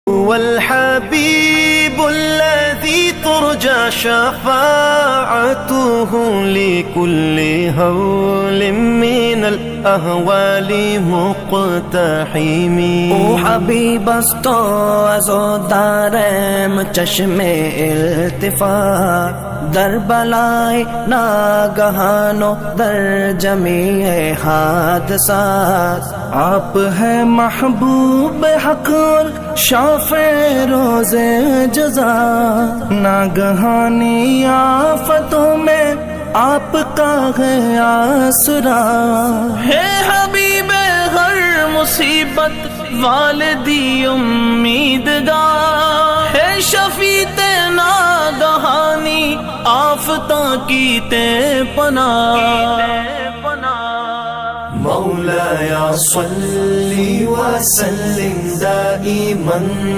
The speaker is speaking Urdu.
والحبيب الذي ترجى شفاعته لكل هول من الأهوال مقتحم. او حبیب است و از او دارم چشم التفات، در بلای ناگہان و در جمیع حادثات. آپ ہے محبوب حق اور شافع روز جزا، ناگہانی آفتوں میں آپ کا ہے آسرا. ہے حبیب ہر مصیبت والدی امیدگار، ہے شفیع ناگہانی آفتاں کی تے پناہ. مولایا صلی وسلم دائما